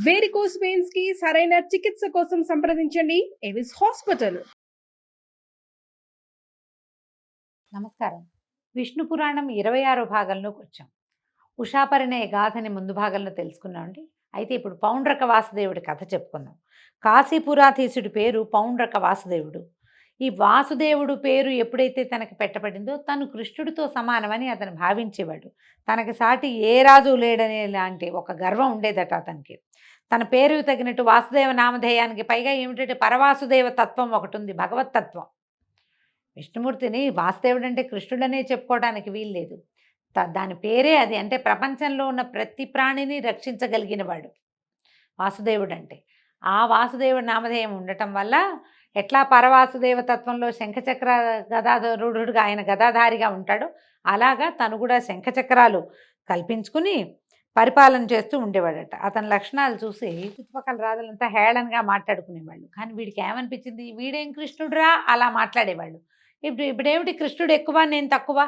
Varicose veins కి సరైన చికిత్స కోసం సంప్రదించండి ఎవిస్ హాస్పిటల్. నమస్కారం. విష్ణు పురాణం 26వ భాగంలోకి వచ్చాం. ఉషాపరిణయ గాథని ముందు భాగంలో తెలుసుకున్నామండి. అయితే ఇప్పుడు పౌండ్రక వాసుదేవుడి కథ చెప్పుకుందాం. కాశీపురాధీశుడి పేరు పౌండ్రక వాసుదేవుడు. ఈ వాసుదేవుడు పేరు ఎప్పుడైతే తనకు పెట్టబడిందో తను కృష్ణుడితో సమానమని అతను భావించేవాడు. తనకి సాటి ఏ రాజు లేడనే లాంటి ఒక గర్వం ఉండేదట అతనికి. తన పేరు తగినట్టు వాసుదేవ నామధేయానికి పైగా ఏమిటంటే పరవాసుదేవ తత్వం ఒకటి ఉంది, భగవతత్వం. విష్ణుమూర్తిని వాసుదేవుడు అంటే కృష్ణుడనే చెప్పుకోవడానికి వీల్లేదు. దాని పేరే అది. అంటే ప్రపంచంలో ఉన్న ప్రతి ప్రాణిని రక్షించగలిగిన వాడు వాసుదేవుడు అంటే. ఆ వాసుదేవుడి నామధేయం ఉండటం వల్ల ఎట్లా పరవాసుదేవ తత్వంలో శంఖచక్ర గదాధరుడుగా ఆయన గదాధారిగా ఉంటాడో అలాగా తను కూడా శంఖచక్రాలు కల్పించుకుని పరిపాలన చేస్తూ ఉండేవాడట. అతని లక్షణాలు చూసి చుట్టుపక్కల రాజులంతా హేళనగా మాట్లాడుకునేవాళ్ళు. కానీ వీడికి ఏమనిపించింది, వీడేం కృష్ణుడురా అలా మాట్లాడేవాళ్ళు. ఇప్పుడేమిటి కృష్ణుడు ఎక్కువ నేను తక్కువ?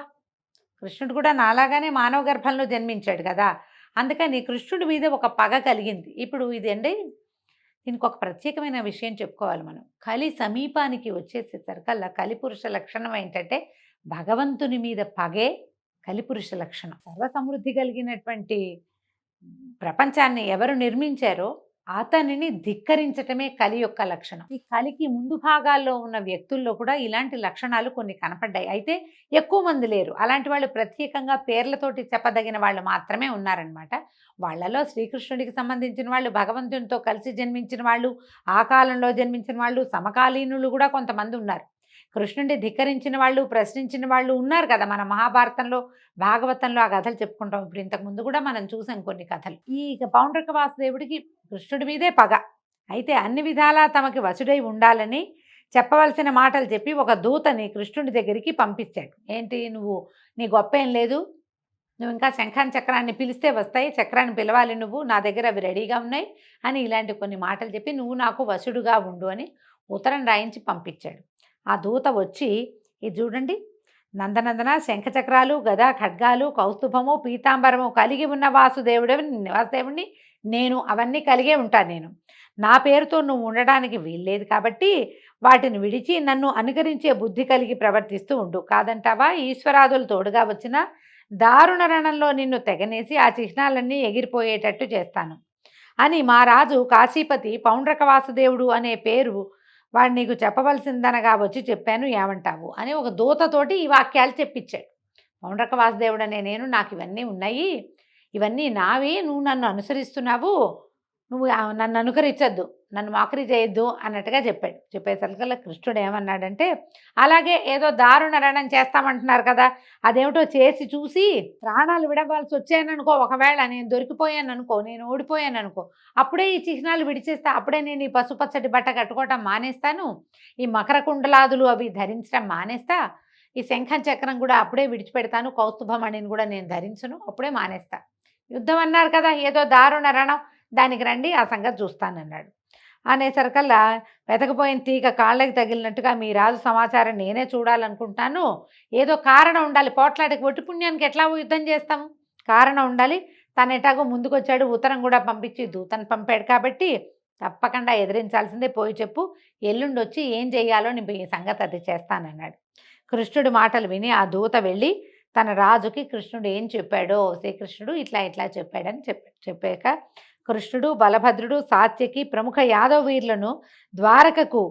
కృష్ణుడు కూడా నాలాగానే మానవ గర్భంలో జన్మించాడు కదా, అందుకని కృష్ణుడి మీద ఒక పగ కలిగింది. ఇప్పుడు ఇదండి, దీనికి ఒక ప్రత్యేకమైన విషయం చెప్పుకోవాలి మనం. కలి సమీపానికి వచ్చేసేసరికల్లా కలిపురుష లక్షణం ఏంటంటే భగవంతుని మీద పగే కలిపురుష లక్షణం. సర్వసమృద్ధి కలిగినటువంటి ప్రపంచాన్ని ఎవరు నిర్మించారో అతనిని ధిక్కరించటమే కలి యొక్క లక్షణం. ఈ కలికి ముందు భాగాల్లో ఉన్న వ్యక్తుల్లో కూడా ఇలాంటి లక్షణాలు కొన్ని కనపడ్డాయి. అయితే ఎక్కువ మంది లేరు. అలాంటి వాళ్ళు ప్రత్యేకంగా పేర్లతోటి చెప్పదగిన వాళ్ళు మాత్రమే ఉన్నారనమాట. వాళ్ళలో శ్రీకృష్ణుడికి సంబంధించిన వాళ్ళు, భగవంతునితో కలిసి జన్మించిన వాళ్ళు, ఆ కాలంలో జన్మించిన వాళ్ళు, సమకాలీనులు కూడా కొంతమంది ఉన్నారు. కృష్ణుడిని ధిక్కరించిన వాళ్ళు, ప్రశ్నించిన వాళ్ళు ఉన్నారు కదా. మన మహాభారతంలో, భాగవతంలో ఆ కథలు చెప్పుకుంటాం. ఇప్పుడు ఇంతకుముందు కూడా మనం చూసాం కొన్ని కథలు. ఈ పౌండ్రక వాసుదేవుడికి కృష్ణుడి మీదే పగ. అయితే అన్ని విధాలా తమకి వసుడై ఉండాలని చెప్పవలసిన మాటలు చెప్పి ఒక దూతని కృష్ణుడి దగ్గరికి పంపించాడు. ఏంటి, నువ్వు నీ గొప్ప ఏం లేదు, నువ్వు ఇంకా శంఖాన్ని చక్రాన్ని పిలిస్తే వస్తాయి, చక్రాన్ని పిలవాలి నువ్వు, నా దగ్గర అవి రెడీగా ఉన్నాయి అని ఇలాంటి కొన్ని మాటలు చెప్పి నువ్వు నాకు వసుడుగా ఉండు అని ఉత్తరం రాయించి పంపించాడు. ఆ దూత వచ్చి, ఇది చూడండి, నందనందన శంఖచక్రాలు, గదా, ఖడ్గాలు, కౌస్తుభము, పీతాంబరము కలిగి ఉన్న వాసుదేవుడిని నేను అవన్నీ కలిగే ఉంటాను. నేను నా పేరుతో నువ్వు ఉండడానికి వీల్లేదు కాబట్టి వాటిని విడిచి నన్ను అనుకరించే బుద్ధి కలిగి ప్రవర్తిస్తూ ఉండు. కాదంటావా, ఈశ్వరాదులు తోడుగా వచ్చిన దారుణ రణంలో నిన్ను తెగనేసి ఆ చిహ్నాలన్నీ ఎగిరిపోయేటట్టు చేస్తాను అని మా రాజు కాశీపతి పౌండ్రక వాసుదేవుడు అనే పేరు వాడు నీకు చెప్పవలసిందనగా వచ్చి చెప్పాను, ఏమంటావు అని ఒక దూతతోటి ఈ వాక్యాలు చెప్పించాడు. పౌండ్రక వాసుదేవుడు అనే నేను, నాకు ఇవన్నీ ఉన్నాయి, ఇవన్నీ నావి, నువ్వు నన్ను అనుసరిస్తున్నావు, నువ్వు నన్ను అనుకరించద్దు, నన్ను మాకరి చేయొద్దు అన్నట్టుగా చెప్పాడు. చెప్పేసరికల్లా కృష్ణుడు ఏమన్నాడంటే, అలాగే ఏదో దారుణ రణం చేస్తామంటున్నారు కదా, అదేమిటో చేసి చూసి ప్రాణాలు విడవలసి వచ్చాయననుకో, ఒకవేళ నేను దొరికిపోయాను అనుకో, నేను ఓడిపోయాను అనుకో, అప్పుడే ఈ చిహ్నాలు విడిచేస్తా, అప్పుడే నేను ఈ పసుపచ్చటి బట్ట కట్టుకోవటం మానేస్తాను, ఈ మకర కుండలాదులు అవి ధరించడం మానేస్తా, ఈ శంఖం చక్రం కూడా అప్పుడే విడిచిపెడతాను, కౌస్తుభమణిని కూడా నేను ధరించను, అప్పుడే మానేస్తా. యుద్ధం అన్నారు కదా, ఏదో దారుణ రణం, దానికి రండి, ఆ సంగతి చూస్తానన్నాడు. అనేసరికల్లా వెతకపోయిన తీగ కాళ్ళకి తగిలినట్టుగా మీ రాజు సమాచారం నేనే చూడాలనుకుంటాను, ఏదో కారణం ఉండాలి, పోట్లాడికి ఒట్టి పుణ్యానికి ఎట్లా యుద్ధం చేస్తాము, కారణం ఉండాలి. తను ఎటాగో ముందుకొచ్చాడు, ఉత్తరం కూడా పంపించి దూతను పంపాడు కాబట్టి తప్పకుండా ఎదిరించాల్సిందే, పోయి చెప్పు, ఎల్లుండి వచ్చి ఏం చెయ్యాలో నేను ఈ సంగతి అది చేస్తానన్నాడు. కృష్ణుడి మాటలు విని ఆ దూత వెళ్ళి తన రాజుకి కృష్ణుడు ఏం చెప్పాడో, శ్రీకృష్ణుడు ఇట్లా ఇట్లా చెప్పాడని చెప్పాక కృష్ణుడు, బలభద్రుడు, సాత్యకి ప్రముఖ యాదవ వీరులను ద్వారకకు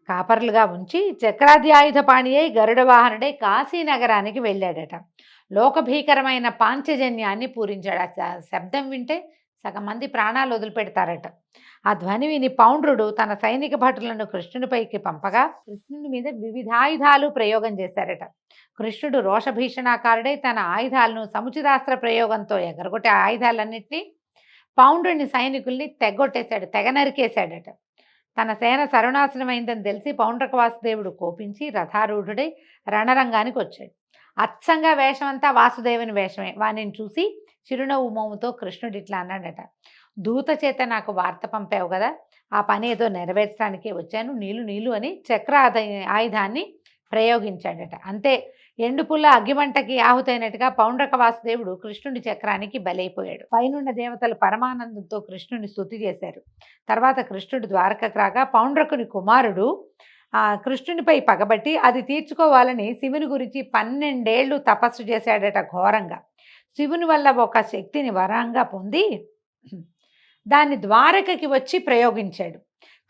కాపర్లుగా ఉంచి చక్రాధ్యాయుధపాణి అయి గరుడ వాహనుడై కాశీనగరానికి వెళ్ళాడట. లోకభీకరమైన పాంచజన్యాన్ని పూరించాడు. ఆ శబ్దం వింటే సగం మంది ప్రాణాలు వదిలిపెడతారట. ఆ ధ్వని విని పౌండ్రుడు తన సైనిక భటులను కృష్ణునిపైకి పంపగా కృష్ణుని మీద వివిధాయుధాలు ప్రయోగం చేశారట. కృష్ణుడు రోషభీషణాకారుడై తన ఆయుధాలను సముచితాస్త్ర ప్రయోగంతో ఎగరగొట్టే ఆయుధాలన్నింటినీ పౌండ్రుని సైనికుల్ని తెగ నరికేశాడట. తన సేన సర్వనాశనమైందని తెలిసి పౌండ్రక వాసుదేవుడు కోపించి రథారూఢుడై రణరంగానికి వచ్చాడు. అచ్చంగా వేషమంతా వాసుదేవుని వేషమే. వానిని చూసి చిరునవ్వు మోముతో కృష్ణుడు ఇట్లా అన్నాడట, దూత చేత నాకు వార్త పంపావు కదా, ఆ పని ఏదో నెరవేర్చడానికే వచ్చాను, నీళ్ళు అని చక్ర ఆయుధాన్ని ప్రయోగించాడట. అంతే, ఎండుపుల్ల అగ్గిమంటకి ఆహుతైనట్టుగా పౌండ్రక వాసుదేవుడు కృష్ణుడి చక్రానికి బలైపోయాడు. పైనున్న దేవతలు పరమానందంతో కృష్ణుని స్తుతి చేశారు. తర్వాత కృష్ణుడు ద్వారకకు రాగా పౌండ్రకుని కుమారుడు కృష్ణునిపై పగబట్టి అది తీర్చుకోవాలని శివుని గురించి 12 ఏళ్ళు తపస్సు చేశాడట ఘోరంగా. శివుని వల్ల ఒక శక్తిని వరంగా పొంది దాన్ని ద్వారకకి వచ్చి ప్రయోగించాడు.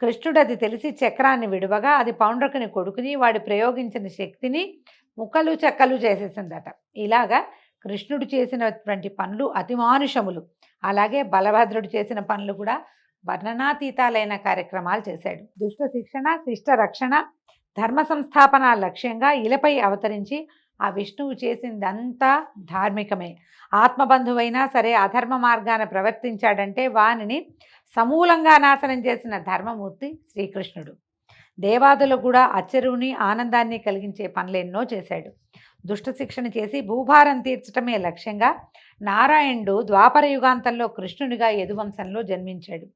కృష్ణుడు అది తెలిసి చక్రాన్ని విడువగా అది పౌండ్రకుని కొడుకుని వాడు ప్రయోగించిన శక్తిని ముక్కలు చెక్కలు చేసేసిందట. ఇలాగా కృష్ణుడు చేసినటువంటి పనులు అతిమానుషములు. అలాగే బలభద్రుడు చేసిన పనులు కూడా వర్ణనాతీతాలైన కార్యక్రమాలు చేశాడు. దుష్ట శిక్షణ, శిష్ట రక్షణ, ధర్మ సంస్థాపన లక్ష్యంగా ఇలపై అవతరించి ఆ విష్ణువు చేసిందంతా ధార్మికమే. ఆత్మబంధువైనా సరే అధర్మ మార్గాన ప్రవర్తించాడంటే వానిని సమూలంగా నాశనం చేసిన ధర్మమూర్తి శ్రీకృష్ణుడు. దేవాదులు కూడా ఆశ్చర్యుని ఆనందాన్ని కలిగించే పనులెన్నో చేశాడు. దుష్ట శిక్షణ చేసి భూభారం తీర్చడమే లక్ష్యంగా నారాయణుడు ద్వాపర యుగాంతంలో కృష్ణునిగా యదువంశంలో జన్మించాడు.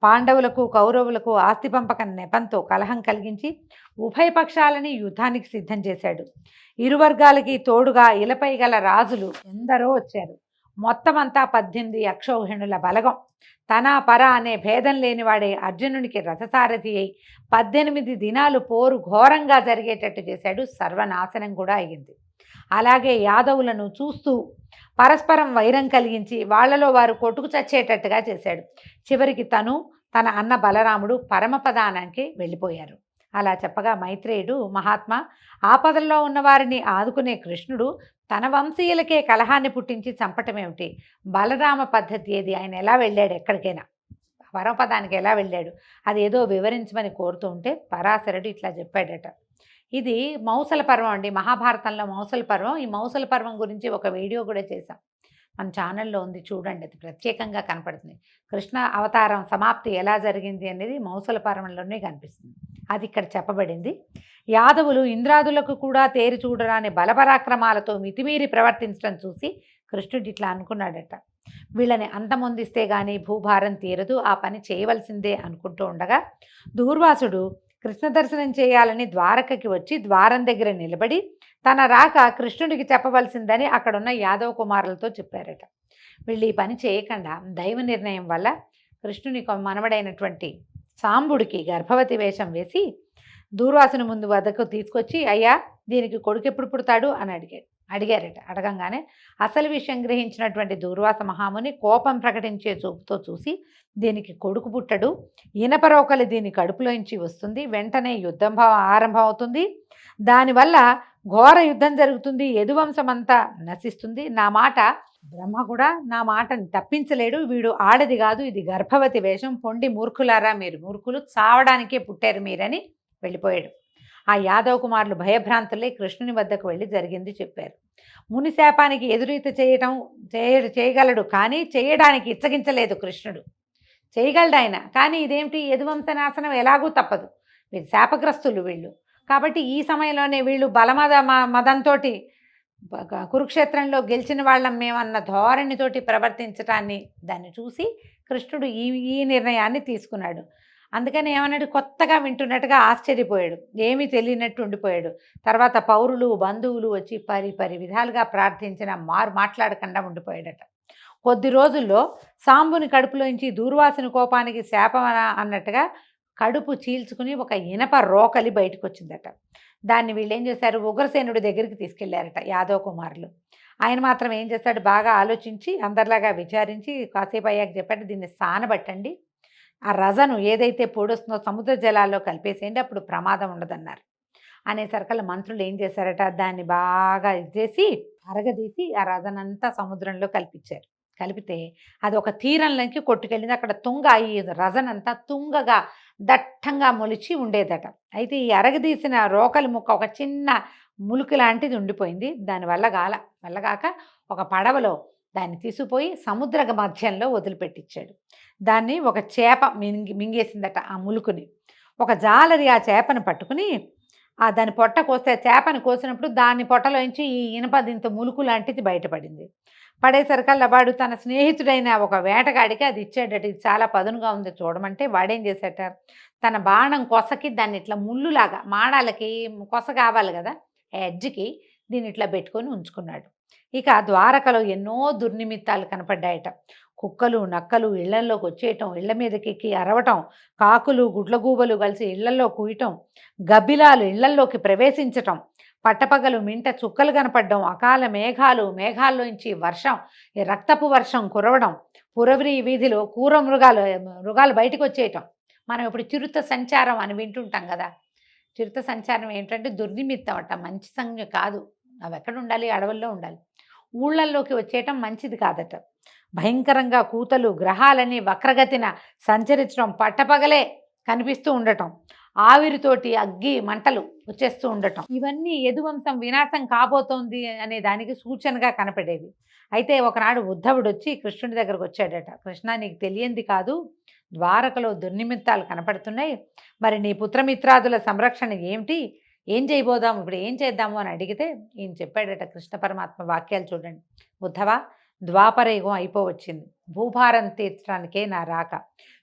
పాండవులకు కౌరవులకు ఆస్తి పంపకం నెపంతో కలహం కలిగించి ఉభయ పక్షాలని యుద్ధానికి సిద్ధం చేశాడు. ఇరు వర్గాలకి తోడుగా ఇలపై గల రాజులు ఎందరో వచ్చారు. మొత్తమంతా 18 అక్షౌహిణుల బలగం. తన పర అనే భేదం లేనివాడే అర్జునునికి రథసారథి అయి 18 దినాలు పోరు ఘోరంగా జరిగేటట్టు చేశాడు. సర్వనాశనం కూడా అయ్యింది. అలాగే యాదవులను చూస్తూ పరస్పరం వైరం కలిగించి వాళ్లలో వారు కొట్టుకు చచ్చేటట్టుగా చేశాడు. చివరికి తన అన్న బలరాముడు పరమపదానానికి వెళ్ళిపోయారు. అలా చెప్పగా మైత్రేయుడు మహాత్మా, ఆపదల్లో ఉన్నవారిని ఆదుకునే కృష్ణుడు తన వంశీయులకే కలహాన్ని పుట్టించి చంపటమేమిటి? బలరామ పద్ధతి ఏది? ఆయన ఎలా వెళ్ళాడు? ఎక్కడికైనా పరమపదానికి ఎలా వెళ్ళాడు? అది ఏదో వివరించమని కోరుతూ ఉంటే పరాశరుడు ఇట్లా చెప్పాడట. ఇది మౌసల పర్వం అండి, మహాభారతంలో మౌసల పర్వం. ఈ మౌసల పర్వం గురించి ఒక వీడియో కూడా చేశాం, మన ఛానల్లో ఉంది, చూడండి. అది ప్రత్యేకంగా కనపడుతుంది. కృష్ణ అవతారం సమాప్తి ఎలా జరిగింది అనేది మౌసల పర్వంలోనే కనిపిస్తుంది. అది ఇక్కడ చెప్పబడింది. యాదవులు ఇంద్రాదులకు కూడా తేరి చూడరాని బలపరాక్రమాలతో మితిమీరి ప్రవర్తించడం చూసి కృష్ణుడు ఇట్లా అనుకున్నాడట, వీళ్ళని అంతమొందిస్తే గానీ భూభారం తీరదు, ఆ పని చేయవలసిందే అనుకుంటూ ఉండగా దూర్వాసుడు కృష్ణ దర్శనం చేయాలని ద్వారకకి వచ్చి ద్వారం దగ్గర నిలబడి తన రాక కృష్ణుడికి చెప్పవలసిందని అక్కడున్న యాదవ కుమారులతో చెప్పారట. వీళ్ళు ఈ పని చేయకుండా దైవ నిర్ణయం వల్ల కృష్ణుని మనవడైనటువంటి సాంబుడికి గర్భవతి వేషం వేసి దూర్వాసుని ముందు వద్దకు తీసుకొచ్చి, అయ్యా దీనికి కొడుకు ఎప్పుడు పుడతాడు అని అడిగారట. అడగంగానే అసలు విషయం గ్రహించినటువంటి దూర్వాస మహాముని కోపం ప్రకటించే చూపుతో చూసి, దీనికి కొడుకు పుట్టడు, ఇనపరోకలి దీని కడుపులోంచి వస్తుంది, వెంటనే యుద్ధం ఆరంభం అవుతుంది, దానివల్ల ఘోర యుద్ధం జరుగుతుంది, యదువంశమంతా నశిస్తుంది, నా మాట బ్రహ్మ కూడా నా మాటని తప్పించలేడు, వీడు ఆడది కాదు, ఇది గర్భవతి వేషం, పొండి మూర్ఖులారా, మీరు మూర్ఖులు, చావడానికే పుట్టారు మీరని వెళ్ళిపోయాడు. ఆ యాదవ కుమారులు భయభ్రాంతులే కృష్ణుని వద్దకు వెళ్ళి జరిగింది చెప్పారు. ముని శాపానికి ఎదురీత చేయగలడు, కానీ చేయడానికి ఇచ్చగించలేదు కృష్ణుడు. చేయగలడు ఆయన, కానీ ఇదేమిటి, యదువంశ నాశనం ఎలాగూ తప్పదు, వీళ్ళు శాపగ్రస్తులు వీళ్ళు. కాబట్టి ఈ సమయంలోనే వీళ్ళు మదంతో కురుక్షేత్రంలో గెలిచిన వాళ్ళం మేమన్న ధోరణితోటి ప్రవర్తించటాన్ని దాన్ని చూసి కృష్ణుడు ఈ నిర్ణయాన్ని తీసుకున్నాడు. అందుకని ఏమన్నాడు, కొత్తగా వింటున్నట్టుగా ఆశ్చర్యపోయాడు, ఏమీ తెలియనట్టు ఉండిపోయాడు. తర్వాత పౌరులు బంధువులు వచ్చి పరి విధాలుగా ప్రార్థించిన మాట్లాడకుండా ఉండిపోయాడట. కొద్ది రోజుల్లో సాంబుని కడుపులోంచి దూర్వాసుని కోపానికి శాపం అన్నట్టుగా కడుపు చీల్చుకుని ఒక ఇనప రోకలి బయటకు వచ్చిందట. దాన్ని వీళ్ళు ఏం చేశారు, ఉగ్రసేనుడి దగ్గరికి తీసుకెళ్లారట యాదవ కుమారులు. ఆయన మాత్రం ఏం చేశాడు, బాగా ఆలోచించి అందరిలాగా విచారించి కాసేపు అయ్యాక చెప్పాడు, దీన్ని సానబట్టండి, ఆ రజను ఏదైతే పొడుస్తుందో సముద్ర జలాల్లో కలిపేసేయండి, అప్పుడు ప్రమాదం ఉండదన్నారు. అనేసరికల్లా మంత్రులు ఏం చేశారట, దాన్ని బాగా ఇచ్చేసి అరగదీసి ఆ రజనంతా సముద్రంలో కలిపించారు. కలిపితే అది ఒక తీరంలోకి కొట్టుకెళ్ళింది. అక్కడ ఈ రజనంతా తుంగగా దట్టంగా మొలిచి ఉండేదట. అయితే ఈ అరగదీసిన రోకలి ముక్క ఒక చిన్న ములుకు లాంటిది ఉండిపోయింది. వల్లగాక ఒక పడవలో దాన్ని తీసుకుపోయి సముద్ర మధ్యంలో వదిలిపెట్టించాడు. దాన్ని ఒక చేప మింగేసిందట ఆ ములుకుని. ఒక జాలరి ఆ చేపను పట్టుకుని దాని పొట్ట కోస్తే, చేపను కోసినప్పుడు దాని పొట్టలోంచి ఈ ఇనప దింత ములుకు లాంటిది బయటపడింది. పడేసరికల్లా వాడు తన స్నేహితుడైన ఒక వేటగాడికి అది ఇచ్చాడట. ఇది చాలా పదునుగా ఉంది చూడమంటే వాడేం చేశాట, తన బాణం కొసకి దాన్ని ఇట్లా ముళ్ళులాగా మాడాలకి కొస కావాలి కదా, ఎడ్జ్కి దీన్ని ఇట్లా పెట్టుకొని ఉంచుకున్నాడు. ఇక ద్వారకలో ఎన్నో దుర్నిమిత్తాలు కనపడ్డాయట. కుక్కలు నక్కలు ఇళ్లల్లోకి వచ్చేయటం, ఇళ్ల మీదకి ఎక్కి అరవటం, కాకులు గుడ్లగూబలు కలిసి ఇళ్లల్లో కూయటం, గబ్బిలాలు ఇళ్లల్లోకి ప్రవేశించటం, పట్టపగలు మింట చుక్కలు కనపడడం, అకాల మేఘాలు, మేఘాల్లోంచి వర్షం, ఈ రక్తపు వర్షం కురవడం, పురవరి వీధిలో క్రూర మృగాలు బయటకు వచ్చేయటం. మనం ఇప్పుడు చిరుత సంచారం అని వింటుంటాం కదా. చిరుత సంచారం ఏంటంటే దుర్నిమిత్తం అట, మంచి సంజ్ఞ కాదు. అవి ఎక్కడ ఉండాలి, అడవుల్లో ఉండాలి. ఊళ్ళల్లోకి వచ్చేయటం మంచిది కాదట. భయంకరంగా కూతలు, గ్రహాలని వక్రగతిన సంచరించడం, పట్టపగలే కనిపిస్తూ ఉండటం, ఆవిరితోటి అగ్గి మంటలు వచ్చేస్తూ ఉండటం, ఇవన్నీ యదువంశం వినాశం కాబోతోంది అనే దానికి సూచనగా కనపడేవి. అయితే ఒకనాడు ఉద్ధవుడు వచ్చి కృష్ణుడి దగ్గరకు వచ్చాడట. కృష్ణ, నీకు తెలియంది కాదు, ద్వారకలో దుర్నిమిత్తాలు కనపడుతున్నాయి. మరి నీ పుత్రమిత్రాదుల సంరక్షణ ఏమిటి, ఏం చేయబోదాము, ఇప్పుడు ఏం చేద్దాము అని అడిగితే ఈయన చెప్పాడట కృష్ణ పరమాత్మ వాక్యాలు చూడండి. ఉద్ధవ, ద్వాపరయుగం అయిపోవచ్చింది. భూభారం తీర్చడానికే నా రాక.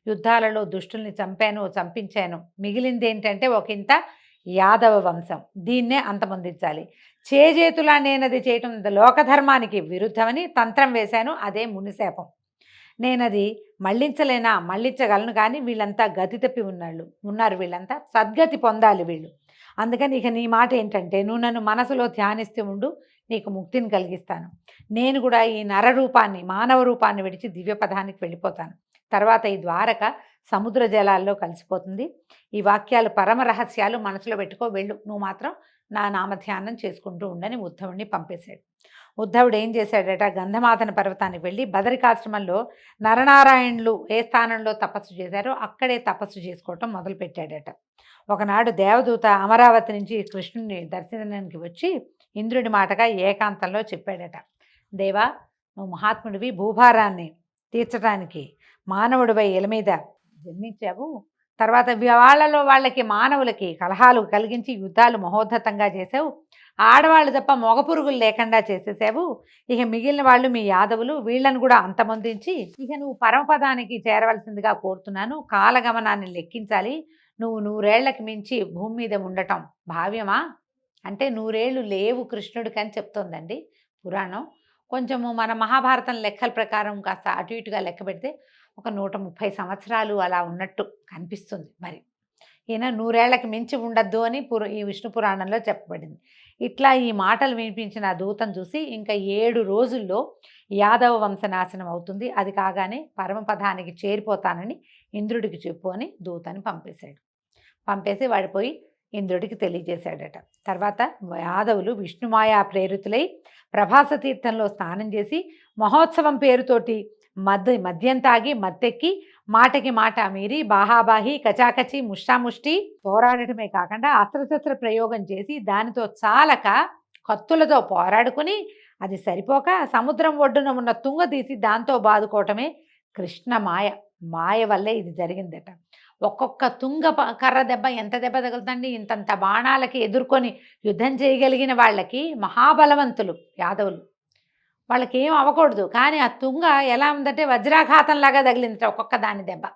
యుద్ధాలలో దుష్టుల్ని చంపించాను. మిగిలింది ఏంటంటే ఒకంత యాదవ వంశం. దీన్నే అంతమొందించాలి. చేజేతులా నేనది చేయటం లోకధర్మానికి విరుద్ధమని తంత్రం వేశాను. అదే మునిశాపం. నేనది మళ్ళించగలను, కానీ వీళ్ళంతా గతి తప్పి ఉన్నారు. వీళ్ళంతా సద్గతి పొందాలి వీళ్ళు. అందుకని ఇక నీ మాట ఏంటంటే, నువ్వు నన్ను మనసులో ధ్యానిస్తూ ఉండు, నీకు ముక్తిని కలిగిస్తాను. నేను కూడా ఈ నరరూపాన్ని, మానవ రూపాన్ని విడిచి దివ్యపదానికి వెళ్ళిపోతాను. తర్వాత ఈ ద్వారక సముద్ర జలాల్లో కలిసిపోతుంది. ఈ వాక్యాలు పరమ రహస్యాలు మనసులో పెట్టుకో, వెళ్ళు. నువ్వు మాత్రం నా నామధ్యానం చేసుకుంటూ ఉండని ఉద్ధవుడిని పంపేశాడు. ఉద్ధవుడు ఏం చేశాడట, గంధమాదన పర్వతానికి వెళ్ళి బదరికాశ్రమంలో నరనారాయణులు ఏ స్థానంలో తపస్సు చేశారో అక్కడే తపస్సు చేసుకోవటం మొదలుపెట్టాడట. ఒకనాడు దేవదూత అమరావతి నుంచి కృష్ణుడిని దర్శనానికి వచ్చి ఇంద్రుడి మాటగా ఏకాంతంలో చెప్పాడట. దేవా, నువ్వు మహాత్ముడివి, భూభారాన్ని తీర్చడానికి మానవుడిపై ఇల మీద జన్మించావు. తర్వాత వాళ్ళకి మానవులకి కలహాలు కలిగించి యుద్ధాలు మహోద్ధతంగా చేసావు. ఆడవాళ్ళు తప్ప మగపురుగులు లేకుండా చేసేసావు. ఇక మిగిలిన వాళ్ళు మీ యాదవులు, వీళ్ళను కూడా అంతమొందించి ఇక నువ్వు పరమపదానికి చేరవలసిందిగా కోరుతున్నాను. కాలగమనాన్ని లెక్కించాలి. నువ్వు 100 ఏళ్లకి మించి భూమి మీద ఉండటం భావ్యమా అంటే 100 ఏళ్ళు లేవు కృష్ణుడికి అని చెప్తోందండి పురాణం. కొంచెము మన మహాభారతం లెక్కల ప్రకారం కాస్త అటు ఇటుగా లెక్క పెడితే ఒక 130 సంవత్సరాలు అలా ఉన్నట్టు కనిపిస్తుంది. మరి ఈయన 100 ఏళ్లకి మించి ఉండద్దు అని ఈ విష్ణు పురాణంలో చెప్పబడింది. ఇట్లా ఈ మాటలు వినిపించిన ఆ దూతను చూసి ఇంకా 7 రోజుల్లో యాదవ వంశనాశనం అవుతుంది, అది కాగానే పరమపదానికి చేరిపోతానని ఇంద్రుడికి చెప్పు అని దూతని పంపేశాడు. పంపేసి వాడిపోయి ఇంద్రుడికి తెలియజేశాడట. తర్వాత యాదవులు విష్ణుమాయా ప్రేరితులై ప్రభాస తీర్థంలో స్నానం చేసి మహోత్సవం పేరుతోటి మద్యం తాగి మత్తెక్కి మాటకి మాట మీరి బాహాబాహి కచాకచి ముష్టాముష్టి పోరాడటమే కాకుండా అస్త్రశస్త్ర ప్రయోగం చేసి దానితో చాలక కత్తులతో పోరాడుకుని అది సరిపోక సముద్రం ఒడ్డున ఉన్న తుంగ తీసి దాంతో బాదుకోవటమే కృష్ణ మాయ వల్లే ఇది జరిగిందట. ఒక్కొక్క తుంగ కర్ర దెబ్బ ఎంత దెబ్బ తగులుతండి, ఇంతంత బాణాలకి ఎదుర్కొని యుద్ధం చేయగలిగిన వాళ్ళకి మహాబలవంతులు యాదవులు, వాళ్ళకి ఏం అవ్వకూడదు. కానీ ఆ తుంగ ఎలా ఉందంటే వజ్రాఘాతంలాగా తగిలిందట ఒక్కొక్క దాని దెబ్బ.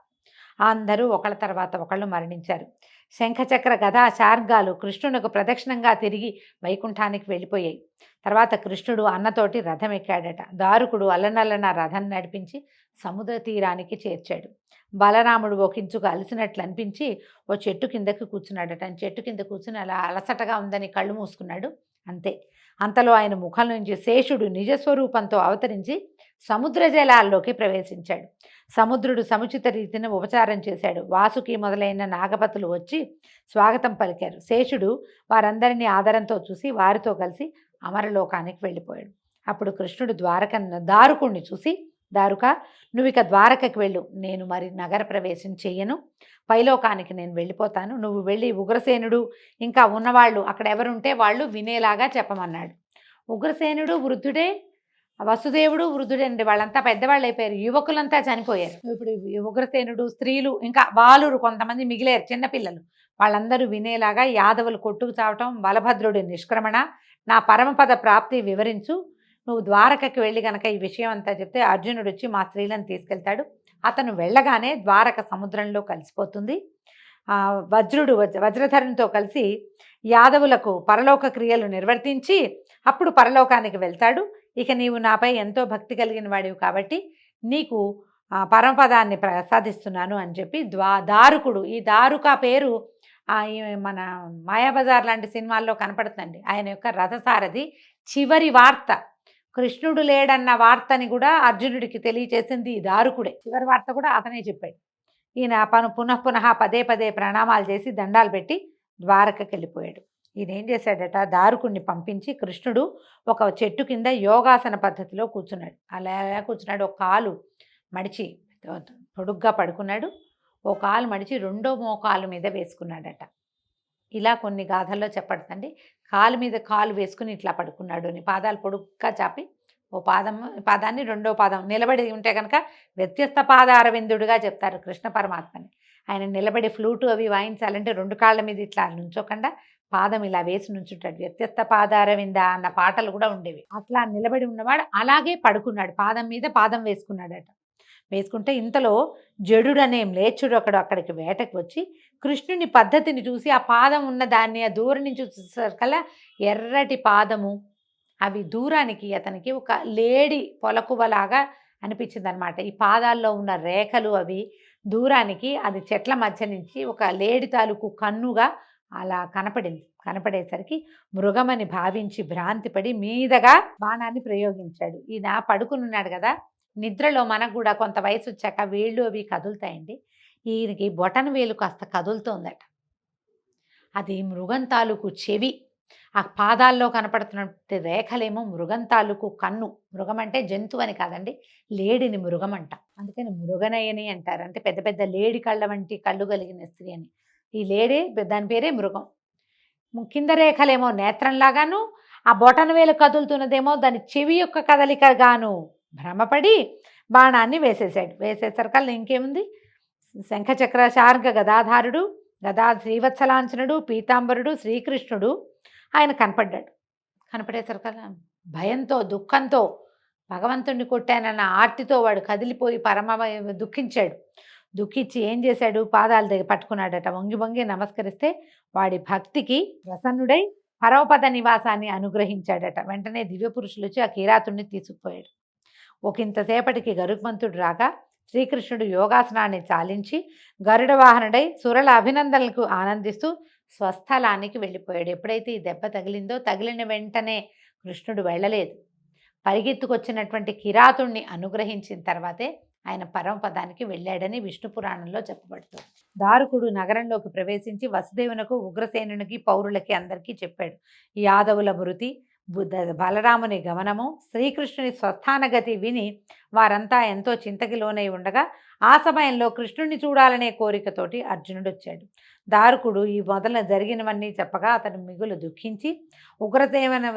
అందరూ ఒకళ్ళ తర్వాత ఒకళ్ళు మరణించారు. శంఖచక్ర గదా శార్గాలు కృష్ణునికి ప్రదక్షిణంగా తిరిగి వైకుంఠానికి వెళ్ళిపోయాయి. తర్వాత కృష్ణుడు అన్నతోటి రథం ఎక్కాడట. దారుకుడు అల్లనల్లన రథం నడిపించి సముద్ర తీరానికి చేర్చాడు. బలరాముడు ఒకించుకు అలసినట్లు అనిపించి ఓ చెట్టు కిందకి కూర్చున్నాడట. చెట్టు కింద కూర్చుని అలా అలసటగా ఉందని కళ్ళు మూసుకున్నాడు. అంతే, అంతలో ఆయన ముఖం నుంచి శేషుడు నిజస్వరూపంతో అవతరించి సముద్ర జలాల్లోకి ప్రవేశించాడు. సముద్రుడు సముచిత రీతిని ఉపచారం చేశాడు. వాసుకి మొదలైన నాగపతులు వచ్చి స్వాగతం పలికారు. శేషుడు వారందరినీ ఆదరంతో చూసి వారితో కలిసి అమరలోకానికి వెళ్ళిపోయాడు. అప్పుడు కృష్ణుడు దారుకుణ్ణి చూసి, దారుక, నువ్వు ఇక ద్వారకకి వెళ్ళు, నేను మరి నగర ప్రవేశం చెయ్యను, పైలోకానికి నేను వెళ్ళిపోతాను. నువ్వు వెళ్ళి ఉగ్రసేనుడు ఇంకా ఉన్నవాళ్ళు అక్కడ ఎవరుంటే వాళ్ళు వినేలాగా చెప్పమన్నాడు. ఉగ్రసేనుడు వృద్ధుడే, వసుదేవుడు వృద్ధుడే అండి, వాళ్ళంతా పెద్దవాళ్ళు అయిపోయారు, యువకులంతా చనిపోయారు. ఇప్పుడు ఉగ్రసేనుడు, స్త్రీలు, ఇంకా బాలురు కొంతమంది మిగిలేరు, చిన్నపిల్లలు, వాళ్ళందరూ వినేలాగా యాదవులు కొట్టుకు చావటం, బలభద్రుడి నిష్క్రమణ, నా పరమపద ప్రాప్తి వివరించు, నువ్వు ద్వారకకి వెళ్ళి గనక ఈ విషయం అంతా చెప్తే అర్జునుడు వచ్చి మా స్త్రీలను తీసుకెళ్తాడు. అతను వెళ్ళగానే ద్వారక సముద్రంలో కలిసిపోతుంది. వజ్రధరునితో కలిసి యాదవులకు పరలోక క్రియలు నిర్వర్తించి అప్పుడు పరలోకానికి వెళ్తాడు. ఇక నీవు నాపై ఎంతో భక్తి కలిగిన వాడివి కాబట్టి నీకు పరమపదాన్ని ప్రసాదిస్తున్నాను అని చెప్పి దారుకుడు, ఈ దారుక పేరు మన మాయాబజార్ లాంటి సినిమాల్లో కనపడుతుంది. ఆయన యొక్క రథసారథి చివరి వార్త, కృష్ణుడు లేడన్న వార్తని కూడా అర్జునుడికి తెలియచేసింది ఈ దారుకుడే. చివరి వార్త కూడా అతనే చెప్పాడు. ఈయన పునః పదే పదే ప్రణామాలు చేసి దండాలు పెట్టి ద్వారకకి వెళ్ళిపోయాడు. ఈయన ఏం చేశాడట, దారుకుడిని పంపించి కృష్ణుడు ఒక చెట్టు కింద యోగాసన పద్ధతిలో కూర్చున్నాడు. అలా కూర్చున్నాడు. ఒక కాలు మడిచి పొడుగ్గా పడుకున్నాడు. ఓ కాలు మడిచి రెండో మోకాలు మీద వేసుకున్నాడట. ఇలా కొన్ని గాథల్లో చెప్పడుతండి. కాలు మీద కాలు వేసుకుని ఇట్లా పడుకున్నాడు అని, పాదాలు పొడుగ్గా చాపి ఓ పాదాన్ని రెండో పాదం నిలబడి ఉంటే కనుక వ్యత్యస్త పాదారవిందుడుగా చెప్తారు కృష్ణ పరమాత్మని. ఆయన నిలబడి ఫ్లూటు అవి వాయించాలంటే రెండు కాళ్ళ మీద ఇట్లా నుంచోకుండా పాదం ఇలా వేసి నుంచుంటాడు. వ్యత్యస్త పాదారవింద అన్న పాటలు కూడా ఉండేవి. అట్లా నిలబడి ఉన్నవాడు అలాగే పడుకున్నాడు, పాదం మీద పాదం వేసుకున్నాడట. వేసుకుంటే ఇంతలో జడుడనే మ్లేచ్చుడు అక్కడికి వేటకు వచ్చి కృష్ణుని పద్ధతిని చూసి ఆ పాదం ఉన్న దాన్ని ఆ దూరం నుంచి చూసేసరికల్లా ఎర్రటి పాదము, అవి దూరానికి అతనికి ఒక లేడి పొలకువలాగా అనిపించింది అనమాట. ఈ పాదాల్లో ఉన్న రేఖలు అవి దూరానికి అది చెట్ల మధ్య నుంచి ఒక లేడి తాలూకు కన్నుగా అలా కనపడేసరికి మృగమని భావించి భ్రాంతిపడి మీదగా బాణాన్ని ప్రయోగించాడు. ఈయన పడుకునున్నాడు కదా, నిద్రలో మనకు కూడా కొంత వయసు వచ్చాక వేళ్ళు అవి కదులుతాయండి. ఈయనకి బొటన వేలు కాస్త కదులుతోందట. అది మృగం తాలూకు చెవి, ఆ పాదాల్లో కనపడుతున్నటువంటి రేఖలేమో మృగం తాలూకు కన్ను. మృగం అంటే జంతువు అని కాదండి, లేడిని మృగం అంట. అందుకని మృగనయని అంటారు, అంటే పెద్ద పెద్ద లేడి కళ్ళ వంటి కళ్ళు కలిగిన స్త్రీ అని. ఈ లేడే దాని పేరే మృగం. కింద రేఖలేమో నేత్రంలాగాను, ఆ బొటన వేలు కదులుతున్నదేమో దాని చెవి యొక్క కదలికగాను భ్రమపడి బాణాన్ని వేసేసాడు. వేసేసరికల్లా ఇంకేముంది, శంఖచక్ర శార్గ గదాధారుడు, శ్రీవత్సలాంఛనుడు, పీతాంబరుడు శ్రీకృష్ణుడు ఆయన కనపడేసరికల్లా భయంతో దుఃఖంతో భగవంతుడిని కొట్టానన్న ఆర్తితో వాడు కదిలిపోయి దుఃఖించాడు. దుఃఖించి ఏం చేశాడు, పాదాల దగ్గర పట్టుకున్నాడట. వంగి వంగి నమస్కరిస్తే వాడి భక్తికి ప్రసన్నుడై పరమపద నివాసాన్ని అనుగ్రహించాడట. వెంటనే దివ్యపురుషులు వచ్చి ఆ కిరాతుడిని తీసుకుపోయాడు. ఒకంతసేపటికి గరుత్మంతుడు రాగా శ్రీకృష్ణుడు యోగాసనాన్ని చాలించి గరుడ వాహనుడై సురల అభినందనలకు ఆనందిస్తూ స్వస్థలానికి వెళ్ళిపోయాడు. ఎప్పుడైతే ఈ దెబ్బ తగిలిందో, తగిలిన వెంటనే కృష్ణుడు వెళ్ళలేదు. పరిగెత్తుకొచ్చినటువంటి కిరాతుణ్ణి అనుగ్రహించిన తర్వాతే ఆయన పరమపదానికి వెళ్ళాడని విష్ణు పురాణంలో చెప్పబడుతుంది. దారుకుడు నగరంలోకి ప్రవేశించి వసుదేవునకు, ఉగ్రసేనునికి, పౌరులకి అందరికీ చెప్పాడు. యాదవుల మృతి, బలరాముని గమనము, శ్రీకృష్ణుని స్వస్థానగతి విని వారంతా ఎంతో చింతకి లోనై ఉండగా ఆ సమయంలో కృష్ణుడిని చూడాలనే కోరికతోటి అర్జునుడు వచ్చాడు. దారుకుడు ఈ మొదలు జరిగినవన్నీ చెప్పగా అతను మిగులు దుఃఖించి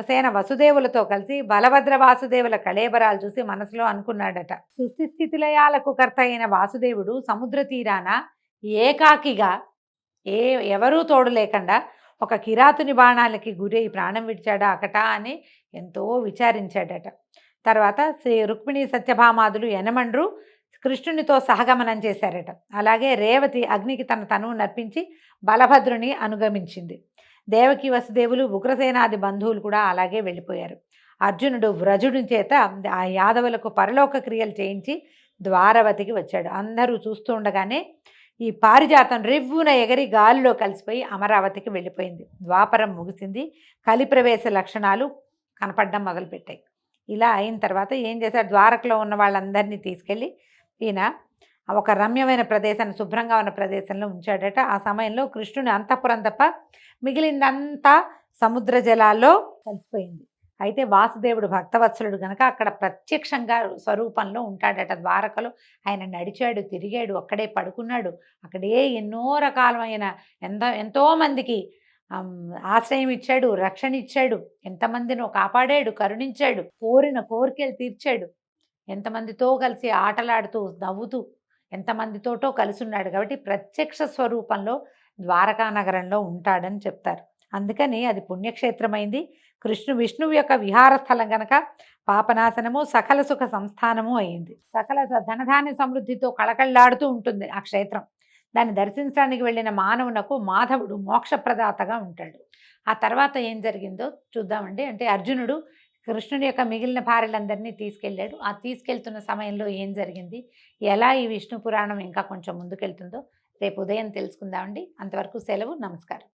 సేన వసుదేవులతో కలిసి బలభద్ర వాసుదేవుల కళేబరాలు చూసి మనసులో అనుకున్నాడట. సృష్టిస్థితిలయాలకు కర్త అయిన వాసుదేవుడు సముద్ర తీరాన ఏకాకిగా ఎవరూ తోడు లేకుండా ఒక కిరాతుని బాణాలకి గురై ప్రాణం విడిచాడా అకట అని ఎంతో విచారించాడట. తర్వాత శ్రీ రుక్మిణి సత్యభామాదులు యనమండ్రు కృష్ణునితో సహగమనం చేశారట. అలాగే రేవతి అగ్నికి తన తనువు నర్పించి బలభద్రుని అనుగమించింది. దేవకి వసుదేవులు, ఉగ్రసేనాది బంధువులు కూడా అలాగే వెళ్ళిపోయారు. అర్జునుడు వ్రజుడి చేత ఆ యాదవులకు పరలోక క్రియలు చేయించి ద్వారవతికి వచ్చాడు. అందరూ చూస్తూ ఉండగానే ఈ పారిజాతం రివ్వున ఎగరి గాలిలో కలిసిపోయి అమరావతికి వెళ్ళిపోయింది. ద్వాపరం ముగిసింది. కలిప్రవేశ లక్షణాలు కనపడడం మొదలుపెట్టాయి. ఇలా అయిన తర్వాత ఏం చేశారు, ద్వారకలో ఉన్న వాళ్ళందరినీ తీసుకెళ్ళి ఈయన ఒక రమ్యమైన ప్రదేశాన్ని, శుభ్రంగా ఉన్న ప్రదేశంలో ఉంచాడట. ఆ సమయంలో కృష్ణుని అంతఃపురం తప్ప మిగిలిందంతా సముద్ర జలాల్లో కలిసిపోయింది. అయితే వాసుదేవుడు భక్తవత్సలుడు కనుక అక్కడ ప్రత్యక్షంగా స్వరూపంలో ఉంటాడట. ద్వారకలో ఆయన నడిచాడు, తిరిగాడు, అక్కడే పడుకున్నాడు. అక్కడే ఎన్నో రకాలమైన ఎంతోమందికి ఆశ్రయం ఇచ్చాడు, రక్షణ ఇచ్చాడు, ఎంతమందినో కాపాడాడు, కరుణించాడు, కోరిన కోరికలు తీర్చాడు, ఎంతమందితో కలిసి ఆటలాడుతూ నవ్వుతూ ఎంతమందితోటో కలిసి ఉన్నాడు. కాబట్టి ప్రత్యక్ష స్వరూపంలో ద్వారకా నగరంలో ఉంటాడని చెప్తారు. అందుకని అది పుణ్యక్షేత్రమైంది. విష్ణువు యొక్క విహార స్థలం గనక పాపనాశనము సకల సుఖ సంస్థానము అయింది. సకల ధనధాన్య సమృద్ధితో కళకళలాడుతూ ఉంటుంది ఆ క్షేత్రం. దాన్ని దర్శించడానికి వెళ్ళిన మానవునకు మాధవుడు మోక్షప్రదాతగా ఉంటాడు. ఆ తర్వాత ఏం జరిగిందో చూద్దామండి. అంటే అర్జునుడు కృష్ణుడి యొక్క మిగిలిన భార్యలందరినీ తీసుకెళ్ళాడు. ఆ తీసుకెళ్తున్న సమయంలో ఏం జరిగింది, ఎలా ఈ విష్ణు పురాణం ఇంకా కొంచెం ముందుకెళ్తుందో రేపు ఉదయం తెలుసుకుందామండి. అంతవరకు సెలవు. నమస్కారం.